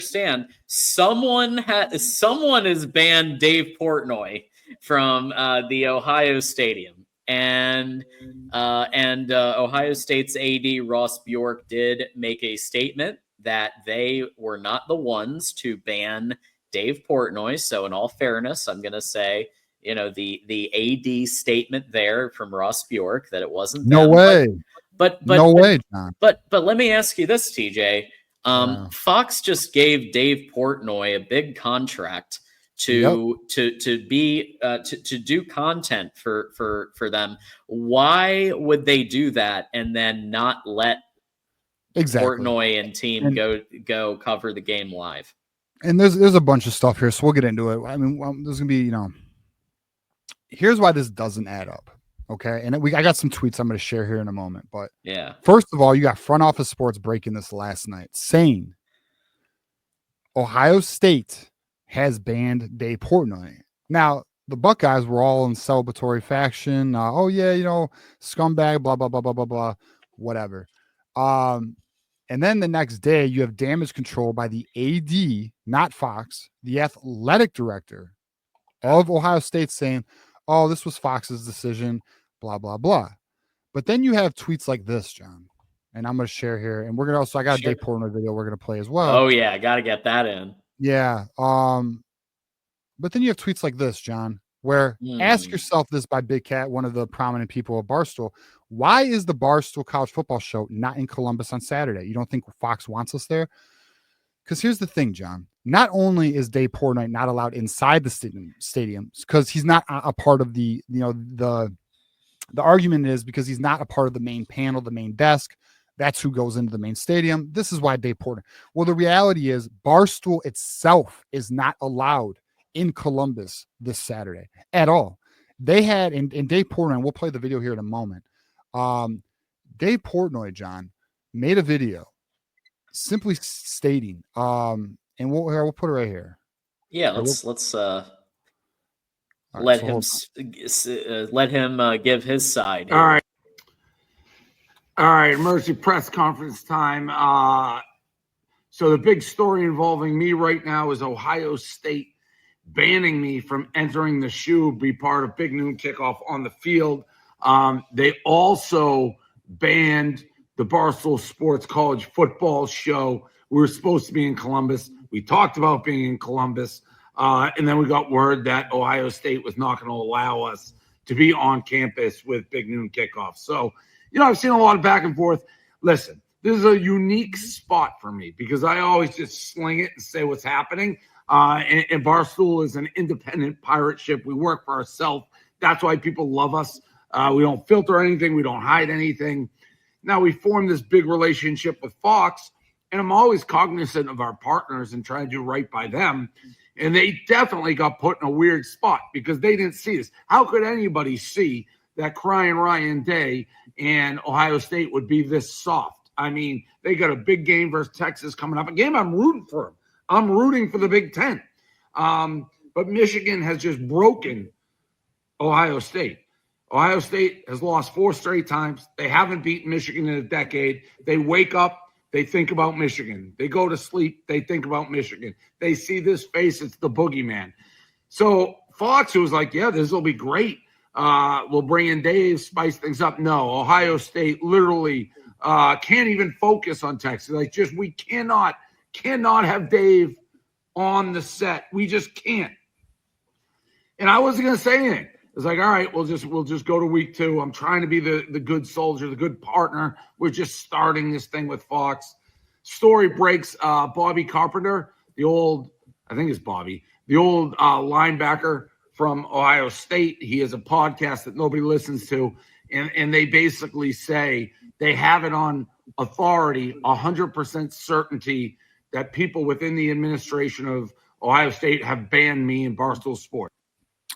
understand, someone has banned Dave Portnoy from the Ohio Stadium, and Ohio State's AD Ross Bjork did make a statement that they were not the ones to ban Dave Portnoy. So, in all fairness, I'm going to say, the AD statement there from Ross Bjork that it wasn't no them, way, but no way, John. But let me ask you this, TJ. Fox just gave Dave Portnoy a big contract to do content for them. Why would they do that and then not let Portnoy and team go cover the game live? And there's a bunch of stuff here, so we'll get into it. I mean, there's gonna be, here's why this doesn't add up. Okay. And I got some tweets I'm going to share here in a moment. But yeah, first of all, you got Front Office Sports breaking this last night saying Ohio State has banned Dave Portnoy. Now, the Buckeyes were all in celebratory faction. Scumbag, blah, blah, blah, blah, blah, blah, whatever. And then the next day, you have damage control by the AD, not Fox, the athletic director of Ohio State saying, oh, this was Fox's decision, blah, blah, blah. But then you have tweets like this, John, and I'm going to share here. And we're going to also, I got a Dave Portnoy video we're going to play as well. Oh, yeah. I got to get that in. Yeah. But then you have tweets like this, John, where ask yourself this by Big Cat, one of the prominent people at Barstool. Why is the Barstool College Football Show not in Columbus on Saturday? You don't think Fox wants us there? Because here's the thing, John. Not only is Dave Portnoy not allowed inside the stadium because he's not a part of the argument is because he's not a part of the main panel, the main desk. That's who goes into the main stadium. This is why Dave Portnoy. Well, the reality is Barstool itself is not allowed in Columbus this Saturday at all. They had, and Dave Portnoy, and we'll play the video here in a moment. Dave Portnoy, John, made a video simply stating, and we'll put it right here. Yeah, let's let him give his side. All right, emergency press conference time. So the big story involving me right now is Ohio State banning me from entering the shoe, be part of Big Noon Kickoff on the field. They also banned the Barstool Sports College Football Show. We were supposed to be in Columbus. We talked about being in Columbus. And then we got word that Ohio State was not going to allow us to be on campus with Big Noon Kickoff. So, I've seen a lot of back and forth. Listen, this is a unique spot for me because I always just sling it and say what's happening. And Barstool is an independent pirate ship. We work for ourselves. That's why people love us. We don't filter anything. We don't hide anything. Now we formed this big relationship with Fox, and I'm always cognizant of our partners and trying to do right by them. And they definitely got put in a weird spot because they didn't see this. How could anybody see that Crying Ryan Day and Ohio State would be this soft? I mean, they got a big game versus Texas coming up, a game I'm rooting for them. I'm rooting for the Big Ten. But Michigan has just broken Ohio State. Ohio State has lost 4 straight times. They haven't beaten Michigan in a decade. They wake up, they think about Michigan. They go to sleep, they think about Michigan. They see this face, it's the boogeyman. So Fox, who was like, yeah, this will be great. We'll bring in Dave, spice things up. No, Ohio State literally can't even focus on Texas. Like, just we cannot have Dave on the set. We just can't. And I wasn't going to say anything. It's like, all right, we'll just go to week 2. I'm trying to be the good soldier, the good partner. We're just starting this thing with Fox. Story breaks. Bobby Carpenter, the old linebacker from Ohio State. He has a podcast that nobody listens to, and they basically say they have it on authority, 100% certainty that people within the administration of Ohio State have banned me in Barstool Sports.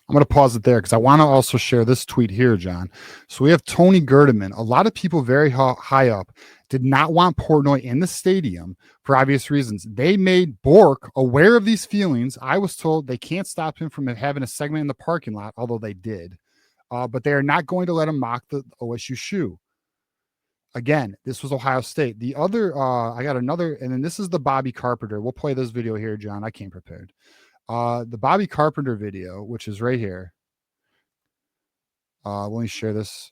I'm going to pause it there because I want to also share this tweet here, John. So we have Tony Gerdeman. A lot of people very high up did not want Portnoy in the stadium for obvious reasons. They made Bork aware of these feelings. I was told they can't stop him from having a segment in the parking lot, although they did. But they are not going to let him mock the OSU shoe. again, this was Ohio State. The other, I got another, and then this is the Bobby Carpenter. We'll play this video here, John. I came prepared. The Bobby Carpenter video, which is right here. Let me share this.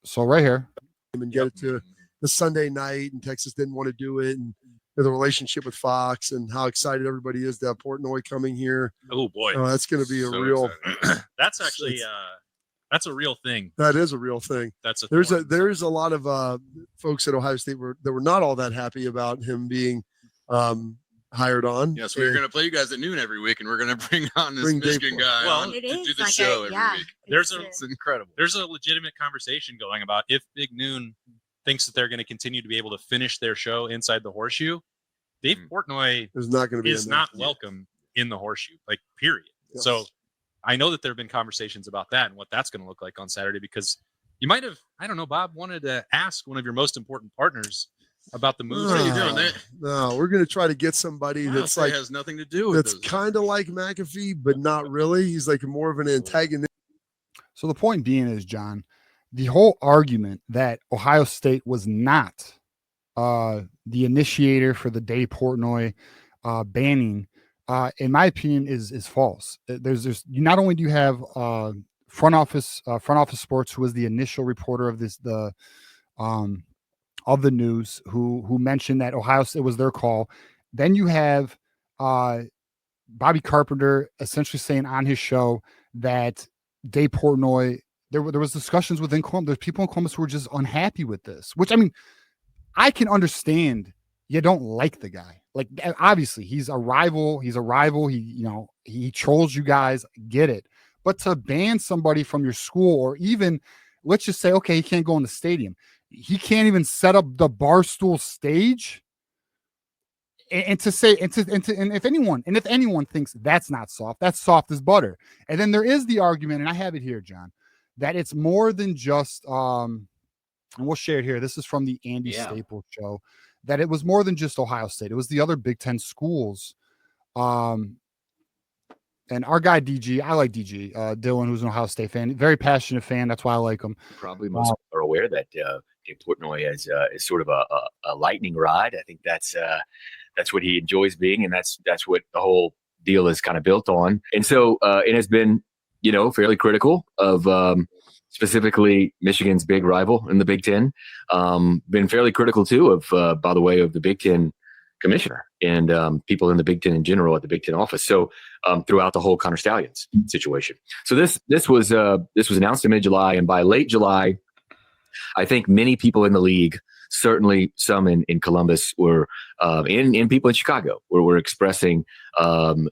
So right here. And get it to the Sunday night, and Texas didn't want to do it, and the relationship with Fox and how excited everybody is to have Portnoy coming here. Oh boy, that's going to be a real. That's actually that's a real thing. That is a real thing. There's a lot of folks at Ohio State that were not all that happy about him being hired on. Yeah, so we're going to play you guys at noon every week, and we're going to bring on this Michigan guy on to do the show every week. It's incredible. There's a legitimate conversation going about if Big Noon thinks that they're going to continue to be able to finish their show inside the Horseshoe. Dave Portnoy is not welcome in the Horseshoe, like period. Yes. So I know that there have been conversations about that and what that's going to look like on Saturday, because you might have, I don't know, Bob, wanted to ask one of your most important partners about the moves that you're doing. No, we're going to try to get somebody that's like has nothing to do with that's kind of like McAfee, but not really. He's like more of an antagonist. So the point being is, John, the whole argument that Ohio State was not the initiator for the Dave Portnoy banning, in my opinion, is false. There's not only do you have front office sports, who was the initial reporter of of the news, who mentioned that Ohio State was their call. Then you have Bobby Carpenter essentially saying on his show that Dave Portnoy, there was discussions within Columbus. There's people in Columbus who were just unhappy with this, which, I mean, I can understand. You don't like the guy. Like, obviously he's a rival. He trolls you guys. Get it. But to ban somebody from your school, or even let's just say, okay, he can't go in the stadium. He can't even set up the Barstool stage. And if anyone thinks that's not soft, that's soft as butter. And then there is the argument, and I have it here, John, that it's more than just and we'll share it here. This is from the Andy Staples show, that it was more than just Ohio State. It was the other Big Ten schools. And our guy DG, I like DG, Dylan, who's an Ohio State fan, very passionate fan. That's why I like him. Probably most are aware that Dave Portnoy is sort of a lightning rod. I think that's what he enjoys being, and that's what the whole deal is kind of built on. And so it has been, fairly critical of specifically Michigan's big rival in the Big Ten. Been fairly critical too of, by the way, of the Big Ten commissioner and people in the Big Ten in general at the Big Ten office. So throughout the whole Connor Stallions situation. So this was announced in mid-July, and by late July, I think many people in the league, certainly some in Columbus, were and people in Chicago were expressing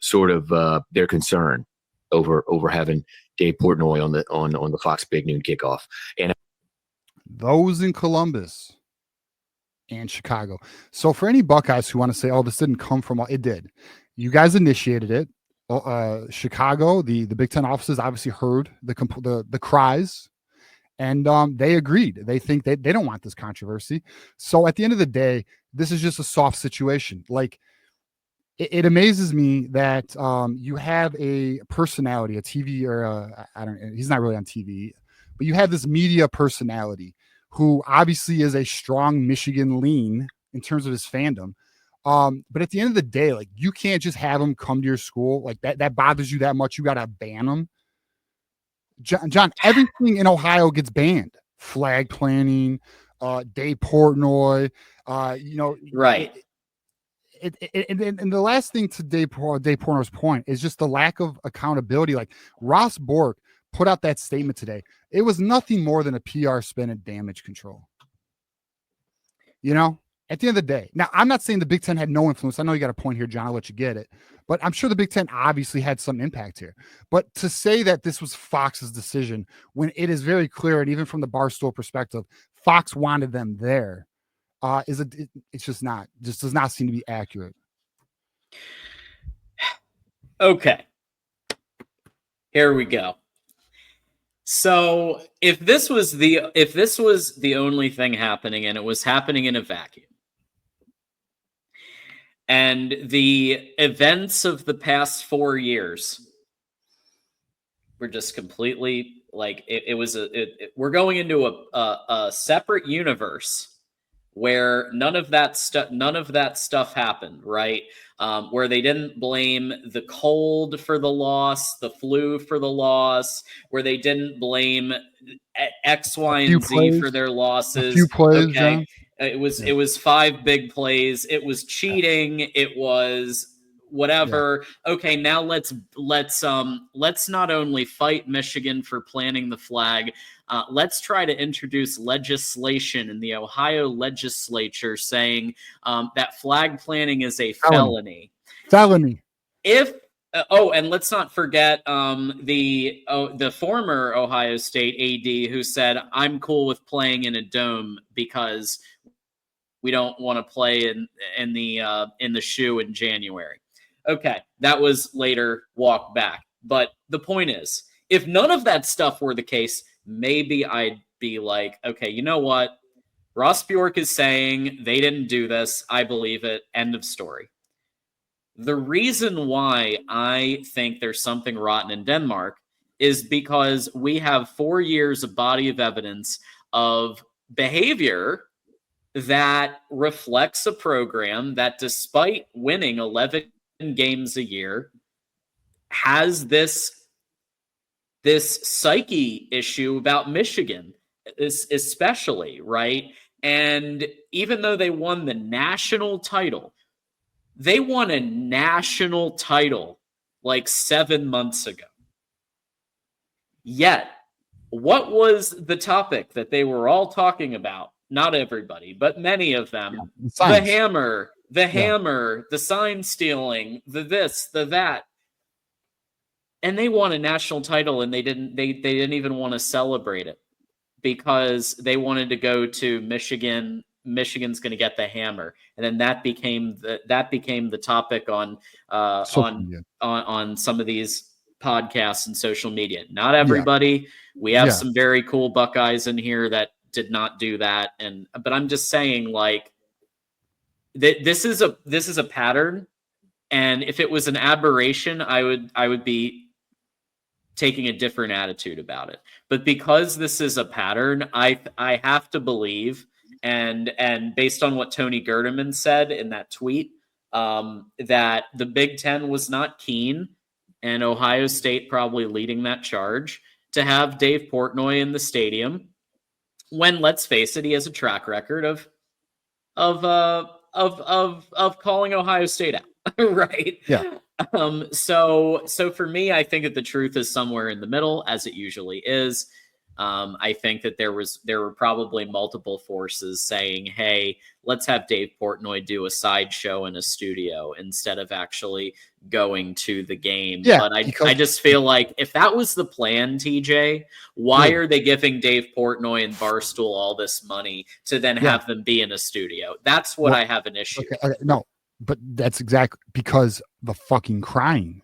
sort of their concern over having Dave Portnoy on the Fox Big Noon kickoff. And those in Columbus and Chicago. So for any Buckeyes who want to say, "Oh, this didn't come from," it did. You guys initiated it. Chicago, the Big Ten offices obviously heard the cries, and they agreed. They think they don't want this controversy. So at the end of the day, this is just a soft situation. Like, it amazes me that you have a personality, a TV, or he's not really on TV, but you have this media personality who obviously is a strong Michigan lean in terms of his fandom. But at the end of the day, like, you can't just have him come to your school. Like, that bothers you that much, you got to ban him. John, everything in Ohio gets banned. Flag planning, Dave Portnoy, right. And the last thing to Dave Portnoy's point is just the lack of accountability. Like, Ross Bork put out that statement today. It was nothing more than a PR spin and damage control. At the end of the day. Now, I'm not saying the Big Ten had no influence. I know you got a point here, John. I'll let you get it. But I'm sure the Big Ten obviously had some impact here. But to say that this was Fox's decision when it is very clear, and even from the Barstool perspective, Fox wanted them there, it's just does not seem to be accurate. Okay. Here we go. So if this was the only thing happening, and it was happening in a vacuum, and the events of the past 4 years were just completely like we're going into a separate universe where none of that stuff happened, right? Where they didn't blame the cold for the loss, the flu for the loss, where they didn't blame X, Y, and Z for their losses. A few plays, okay. John. It was 5 big plays. It was cheating. It was whatever. Yeah. Okay, now let's not only fight Michigan for planting the flag. Let's try to introduce legislation in the Ohio legislature saying that flag planting is a felony. If and let's not forget the former Ohio State AD who said, "I'm cool with playing in a dome because we don't want to play in the shoe in January." Okay, that was later walked back. But the point is, if none of that stuff were the case, maybe I'd be like, okay, you know what? Ross Bjork is saying they didn't do this. I believe it. End of story. The reason why I think there's something rotten in Denmark is because we have 4 years of body of evidence of behavior that reflects a program that, despite winning 11 games a year, has this psyche issue about Michigan, especially, right? And even though they won the national title, they won a national title like 7 months ago. Yet, what was the topic that they were all talking about? Not everybody, but many of them. The hammer, the sign stealing, the this, the that. And they won a national title, and they didn't even want to celebrate it because they wanted to go to Michigan. Michigan's going to get the hammer, and then that became the topic on some of these podcasts and social media. Not everybody. Yeah. We have some very cool Buckeyes in here that did not do that, but I'm just saying, like, this is a pattern, and if it was an aberration, I would be taking a different attitude about it. But because this is a pattern, I have to believe, and based on what Tony Gerdeman said in that tweet, that the Big Ten was not keen, and Ohio State probably leading that charge, to have Dave Portnoy in the stadium, when, let's face it, he has a track record of calling Ohio State out, right? Yeah. So for me, I think that the truth is somewhere in the middle, as it usually is. I think that there were probably multiple forces saying, "Hey, let's have Dave Portnoy do a sideshow in a studio instead of actually going to the game." Yeah, but I just feel like if that was the plan, TJ, why are they giving Dave Portnoy and Barstool all this money to then have them be in a studio? That's what I have an issue. Okay, no, but that's exactly because the fucking crying.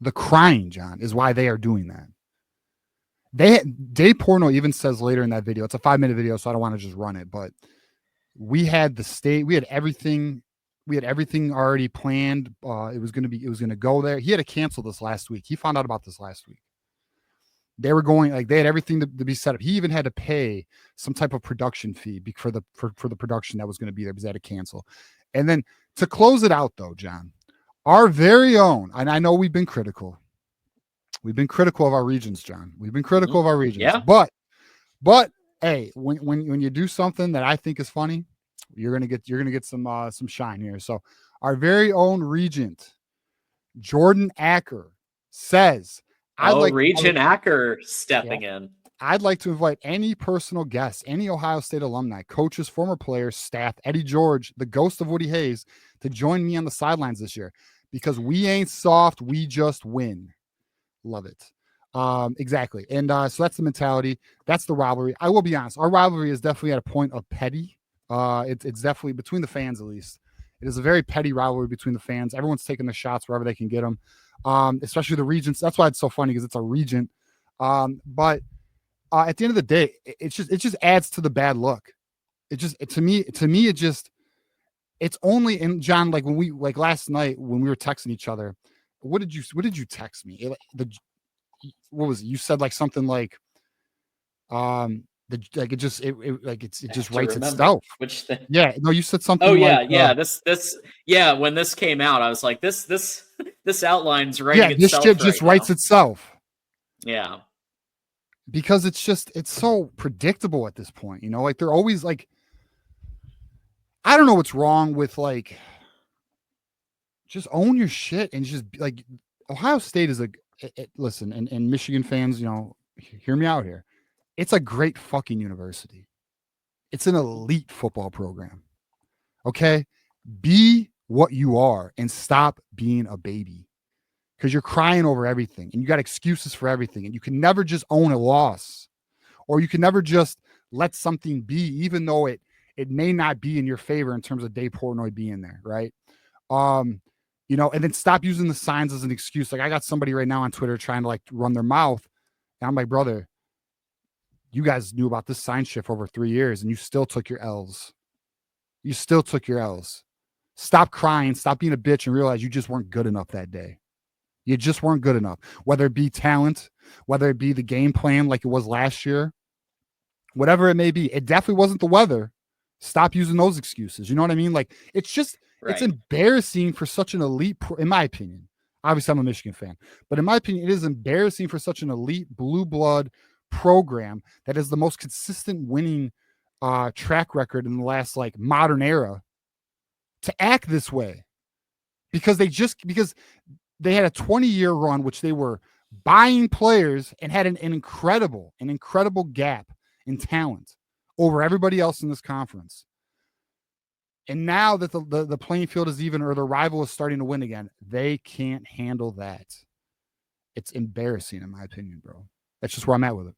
The crying, John, is why they are doing that. Dave Portnoy even says later in that video, it's a 5-minute video, so I don't want to just run it, but we had everything already planned. It was going to go there. He had to cancel this last week. He found out about this last week. They were going, like, they had everything to be set up. He even had to pay some type of production fee for the production that was going to be there because they had to cancel. And then to close it out, though, John, our very own, and I know we've been critical. We've been critical of our regions, John. We've been critical of our regions. Yeah. But hey, when you do something that I think is funny, you're gonna get some shine here. So our very own regent, Jordan Acker, says, Regent Acker stepping in. I'd like to invite any personal guests, any Ohio State alumni, coaches, former players, staff, Eddie George, the ghost of Woody Hayes, to join me on the sidelines this year, because we ain't soft, we just win. Love it. Exactly. And so that's the mentality. That's the rivalry. I will be honest. Our rivalry is definitely at a point of petty. It's definitely between the fans, at least. It is a very petty rivalry between the fans. Everyone's taking the shots wherever they can get them, especially the regents. That's why it's so funny, because it's a regent. But at the end of the day, it just adds to the bad look. To me, it's only in, John, like when last night when we were texting each other. What did you text me? What was it? You said like something like, It just writes remember itself. Which thing? Yeah, no, you said something. Oh yeah, like, yeah. When this came out, I was like, this outline's writing this itself. shit just writes itself. Yeah, because it's so predictable at this point. Like they're always like, I don't know what's wrong with like, just own your shit and just like, Ohio State is listen, and Michigan fans, hear me out here. It's a great fucking university. It's an elite football program. Okay. Be what you are and stop being a baby, because you're crying over everything and you got excuses for everything. And you can never just own a loss, or you can never just let something be, even though it may not be in your favor in terms of Dave Portnoy being there. Right. And then stop using the signs as an excuse. Like I got somebody right now on Twitter trying to like run their mouth. And I'm like, brother, you guys knew about this sign shift over 3 years and you still took your L's. You still took your L's. Stop crying, stop being a bitch, and realize you just weren't good enough that day. You just weren't good enough, whether it be talent, whether it be the game plan like it was last year, whatever it may be. It definitely wasn't the weather. Stop using those excuses. You know what I mean? Like, it's just, It's embarrassing for such an elite, in my opinion. Obviously, I'm a Michigan fan, but in my opinion, it is embarrassing for such an elite blue blood program that is the most consistent winning track record in the last like modern era to act this way, because they had a 20-year run, which they were buying players and had an incredible gap in talent over everybody else in this conference. And now that the playing field is even, or the rival is starting to win again, they can't handle that. It's embarrassing, in my opinion, bro. That's just where I'm at with it.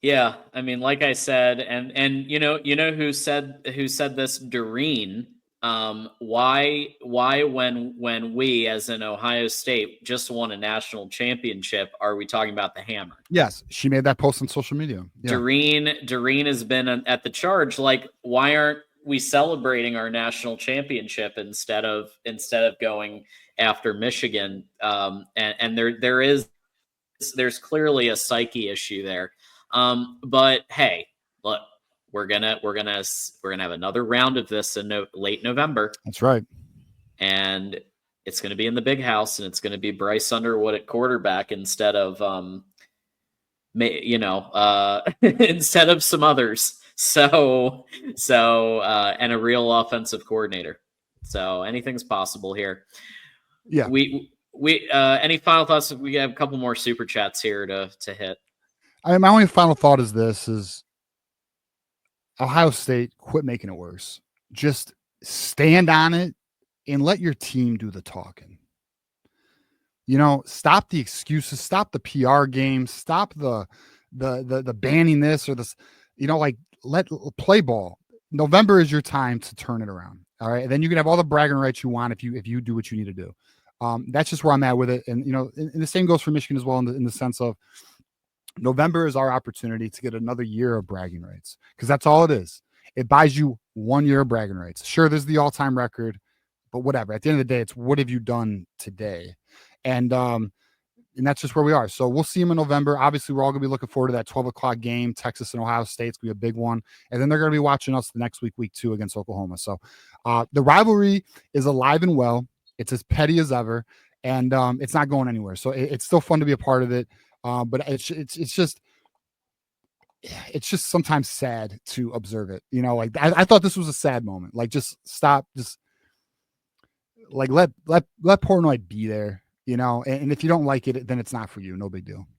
Yeah, I mean, like I said, and you know who said this? Doreen. Why when we, as in Ohio State, just won a national championship, are we talking about the hammer? Yes, she made that post on social media. Yeah. Doreen has been at the charge. Like, why aren't we celebrating our national championship instead of going after Michigan? And there's clearly a psyche issue there. But hey, look, we're gonna have another round of this in late November. That's right. And it's gonna be in the big house, and it's gonna be Bryce Underwood at quarterback instead of instead of some others. So and a real offensive coordinator. So anything's possible here. Yeah. We any final thoughts? We have a couple more super chats here to hit. My only final thought is this: Ohio State, quit making it worse. Just stand on it and let your team do the talking. Stop the excuses, stop the PR game, stop the banning this or this. Let play ball. November is your time to turn it around. All right, and then you can have all the bragging rights you want if you do what you need to do. That's just where I'm at with it, and and the same goes for Michigan as well in the sense of, November is our opportunity to get another year of bragging rights, because that's all it is. It buys you 1 year of bragging rights. Sure, there's the all-time record, but whatever. At the end of the day, it's what have you done today? And that's just where we are. So we'll see them in November. Obviously, we're all going to be looking forward to that 12 o'clock game, Texas and Ohio State. It's going to be a big one. And then they're going to be watching us the next week 2 against Oklahoma. So the rivalry is alive and well. It's as petty as ever, and it's not going anywhere. So it's still fun to be a part of it. But it's just sometimes sad to observe it. I thought this was a sad moment. Like, just stop, just like let Portnoy be there. And if you don't like it, then it's not for you. No big deal.